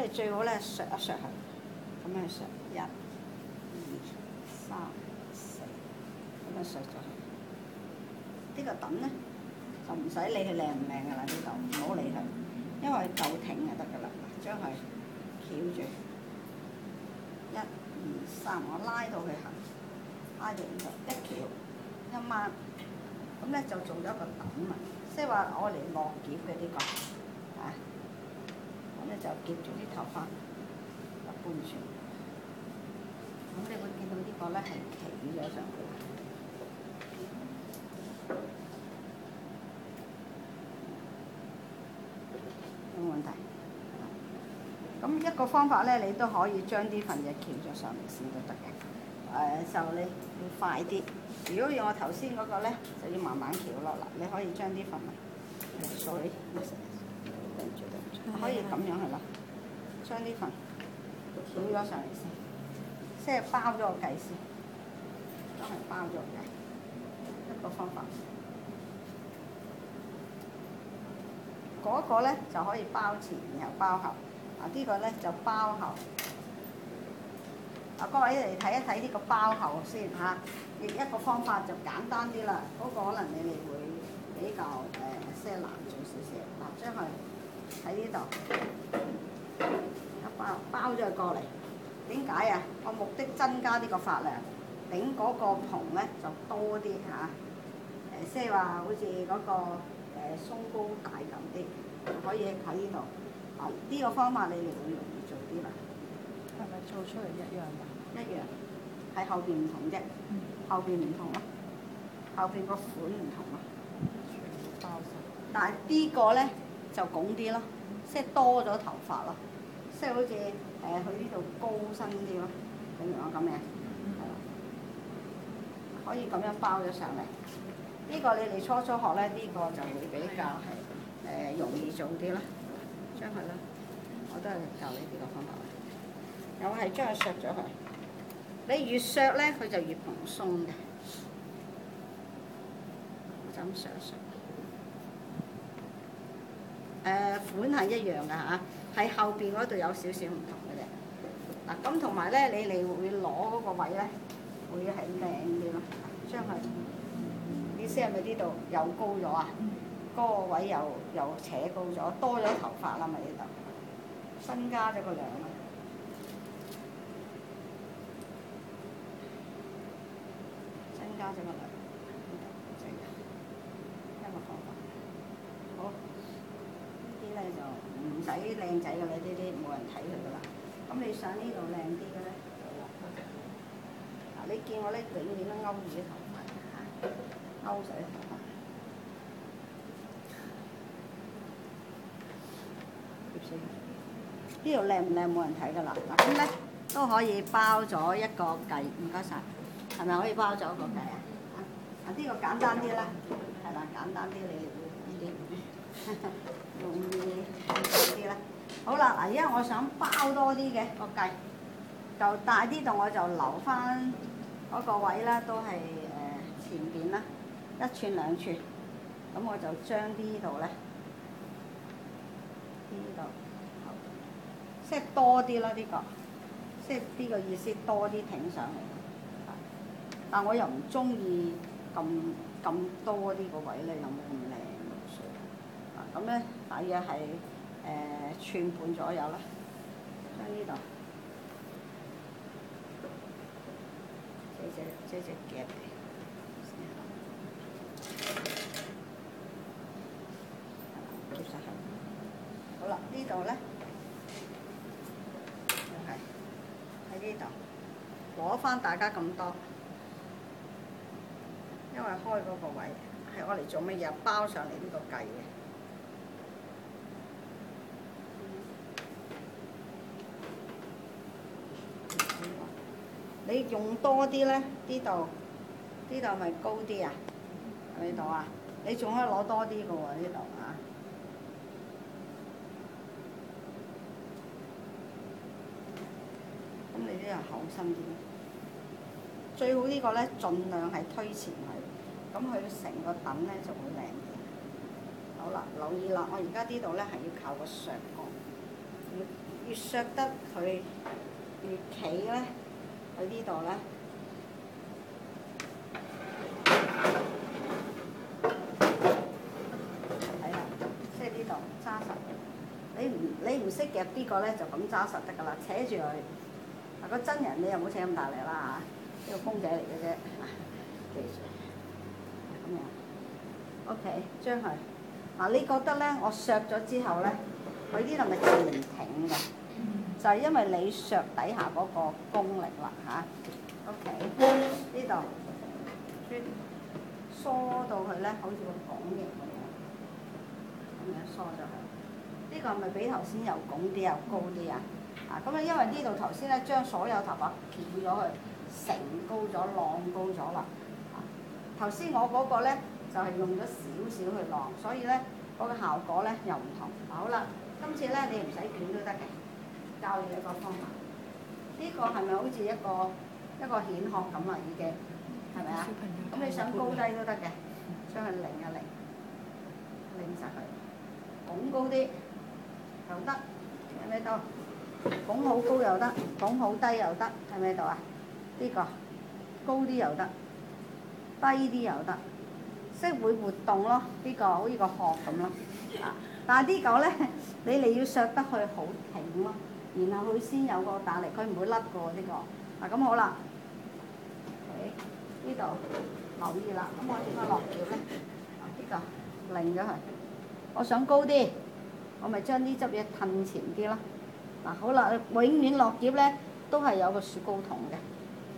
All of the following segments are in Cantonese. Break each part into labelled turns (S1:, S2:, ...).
S1: 你最好咧削一削佢，咁樣削1、2、3、4，咁樣削咗佢。呢個等咧就唔使理佢靚唔靚㗎啦，呢度唔好理佢，因為夠挺就得㗎啦。將佢翹住1、2、3，我拉到佢行，拉到呢度一翹一掹，咁咧就做咗一個等啦，即係話我嚟落夾嘅呢個啊，咁咧就夾住啲頭髮一半住，咁你會見到呢個咧係企咗上去。冇問題。咁一個方法咧，你都可以將啲份嘢翹咗上嚟先都得嘅。就你要快啲。如果要我頭先嗰個咧，就要慢慢翹落嚟。你可以將啲份水，可以咁樣係啦，將啲份翹咗上嚟先，即係包咗個計先，都係包咗個計，一個方法。嗰個咧就可以包前，然後包後。呢個咧就包後。各位嚟睇一睇呢個包後先嚇。亦一個方法就簡單啲啦，嗰個可能你哋會比較些難做少少。嗱，將佢喺呢度一包咗佢過嚟。點解啊？我目的增加呢個髮量，頂嗰個蓬咧就多啲嚇。即係話好似嗰個鬆高大咁啲，可以喺呢度。呢個方法你哋會容易做啲啦。
S2: 係咪做出嚟一樣㗎？
S1: 一樣，係後邊唔同啫。後邊唔同咯，後邊個款唔同咯。
S2: 包曬。
S1: 但係呢個咧就拱啲咯，即係多咗頭髮咯，即係好似佢呢度高身啲咯，明唔明我講咩啊？係啦，可以咁樣包咗上嚟。呢個你哋初學咧，呢個就會比較係容易做啲啦。將佢啦，我都係教你呢個方法。又係將佢削咗佢，你越削咧，佢就越蓬鬆嘅。就咁削一削。款係一樣㗎嚇，係後邊嗰度有少少唔同嘅啫。嗱咁同埋咧，你哋會攞嗰個位咧，會係靚啲咯。將佢意思係咪呢度又高咗啊？嗰個位又扯高咗，多咗頭髮啦咪呢度，增加咗個量啦。增加咗個量，一個方法。好，呢啲咧就唔使靚仔㗎啦，呢啲冇人睇佢㗎啦。咁你想呢度靚啲嘅咧，嗱你見我咧永遠都勾住啲頭髮嚇，勾曬啲頭髮。呢度靚唔靚冇人睇㗎啦，嗱咁咧都可以包咗一個計，唔該晒，係咪可以包咗一個計啊？呢個簡單啲啦，係啦，簡單啲你會容易啲啦。好啦，嗱，而家我想包多啲嘅個計，就大啲度我就留翻嗰個位啦，都係前邊啦，1寸2寸，咁我就將呢度咧。呢度，即係多啲啦，呢個，即係呢個意思多啲挺上嚟。但我又唔中意咁多呢個位咧，有冇咁靚嘅水？咁咧大約係寸半左右啦，將呢度，這隻夾嚟。夾實佢。好啦，呢度咧就係喺呢度攞翻大家咁多，因為開嗰個位係我嚟做乜嘢？包上嚟呢個計嘅。你用多啲咧，呢度咪高啲啊？係咪呢度啊？你仲可以攞多啲嘅喎，呢度啊。咁你呢個厚身啲，最好呢個咧，盡量係推前去，咁佢成個等咧就會靚啲。好啦，留意啦，我而家呢度咧係要靠個上角，要越削得佢越企咧，喺呢度咧。睇啦，即係呢度揸實。你唔識夾呢個咧，就咁揸實得㗎啦，扯住佢。嗱個真人你又唔好扯咁大力啦嚇，呢個公仔嚟嘅啫，記住。咁樣 ，OK， 將佢。嗱你覺得咧，我削咗之後咧，佢呢度咪自然挺嘅，就係因為你削底下嗰個功力啦嚇。OK， 呢度梳到佢咧，好似個拱形咁樣梳咗佢。呢個係咪比頭先又拱啲又高啲啊？咁啊，因為呢度頭先咧將所有頭髮翹咗佢，成高咗、浪高咗啦。頭先我嗰個咧就係用咗少少去浪，所以咧嗰個效果咧又唔同。好啦，今次咧你唔使捲都得嘅，教你一個方法。呢個係咪好似一個蜆殼咁啊？已經係咪啊？咁你想高低都得嘅，將佢擰一擰，擰實佢，拱高啲又得，喺咪度？拱好高又得，拱好低又得，喺咪度啊？呢個高啲又得，低啲又得，即係會活動咯。呢個好似個殼咁咯。但係呢個咧，你哋要削得佢好挺咯，然後佢先有個彈力，佢唔會甩過呢個。咁好啦，呢度留意啦。咁我點樣落橋咧？呢個擰咗佢，我想高啲，我咪將呢執嘢褪前啲咯。好啦，永遠落葉咧都係有個雪糕筒嘅，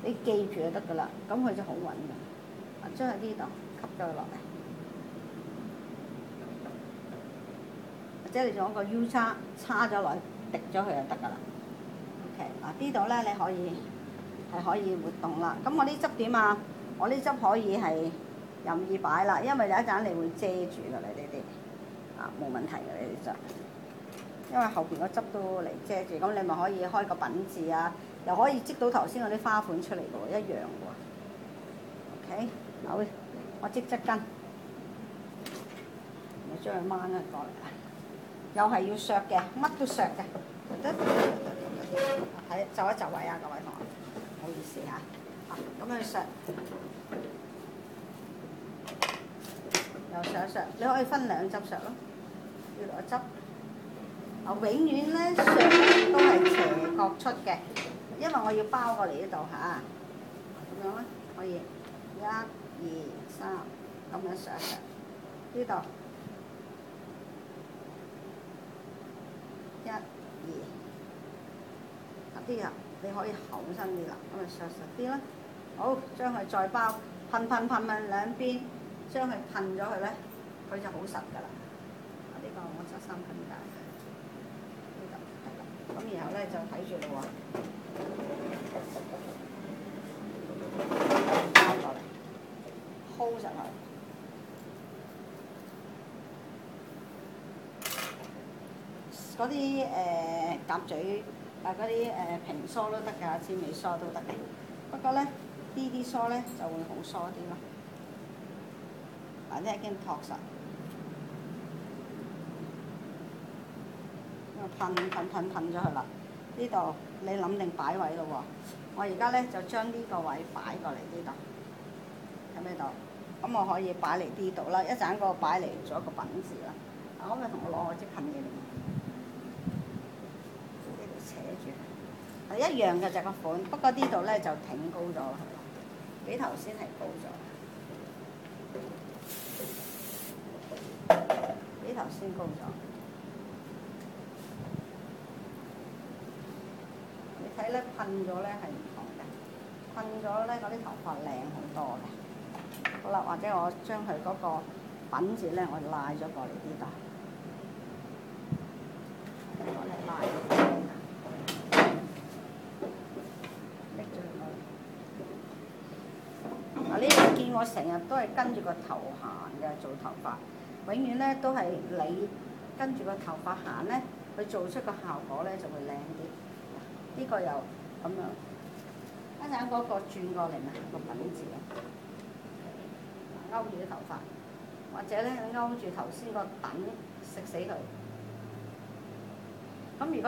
S1: 你記住就得㗎啦。咁佢就好穩嘅。將喺呢度吸咗佢落嚟，或者你用一個 U 叉叉咗落去，滴咗佢就得㗎啦。OK， 呢度咧你可以活動啦。咁我呢執點啊？我呢執可以係任意擺啦，因為有一陣你會遮住㗎啦，呢啲冇問題嘅呢啲執。因為後邊嗰執都嚟遮住，咁你咪可以開個品字啊，又可以織到頭先嗰啲花款出嚟嘅喎，一樣嘅喎。OK， 好，我織側根，咪將佢掹咗過嚟啊！又係要削嘅，乜都削嘅。睇就一就位啊，各位同學，唔好意思嚇。咁樣削，又削一削，你可以分兩執削咯，呢度一執。永遠咧削都係斜角出嘅，因為我要包過嚟呢度嚇，咁樣咧可以1、2、3咁樣削一削，呢度1、2，啲啊你可以厚身啲啦，咁咪削實啲啦。好，將佢再包，噴兩邊，將佢噴咗佢咧，佢就好實㗎啦。呢個我執3分解。咁然後咧就睇住咯喎，包過嚟 ，hold 實佢。嗰啲夾嘴嗰啲平梳都得㗎，尖尾梳都得嘅。不過咧，呢啲梳咧就會好梳啲咯。嗱，呢已經托實。噴咗佢啦！呢度你諗定擺位咯喎，我而家咧就將呢個位擺過嚟呢度，喺呢度，咁我可以擺嚟呢度啦。一陣個擺嚟做一個品字啦。可唔可以同我攞我支噴嘢嚟？呢度扯住，係一樣嘅就個款，不過呢度咧就挺高咗，比頭先係高咗，比頭先高咗。睇咧噴咗咧係唔同嘅，噴咗咧嗰啲頭髮靚好多嘅。好啦，或者我將佢嗰個品字咧，我拉咗過嚟呢度，我嚟拉，拎咗佢。嗱，你見我成日都係跟住個頭行嘅做頭髮，永遠咧都係你跟住個頭髮行咧，佢做出個效果咧就會靚啲。呢個又咁樣，一陣嗰個轉過嚟咪個品字啊，勾住啲頭髮，或者咧勾住頭先個等，食死佢。咁如果